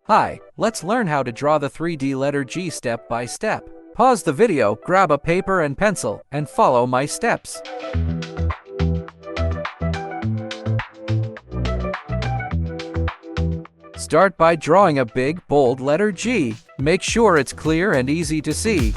Hi, let's learn how to draw the 3D letter G step by step. Pause the video, grab a paper and pencil, and follow my steps. Start by drawing a big, bold letter G. Make sure it's clear and easy to see.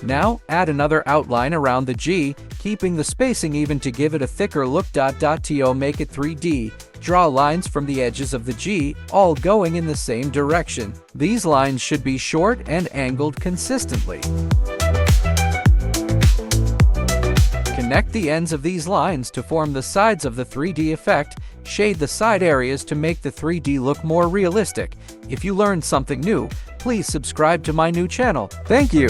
Now, add another outline around the G, keeping the spacing even to give it a thicker look. To make it 3D, draw lines from the edges of the G, all going in the same direction. These lines should be short and angled consistently. Connect the ends of these lines to form the sides of the 3D effect. Shade the side areas to make the 3D look more realistic. If you learned something new, please subscribe to my new channel. Thank you!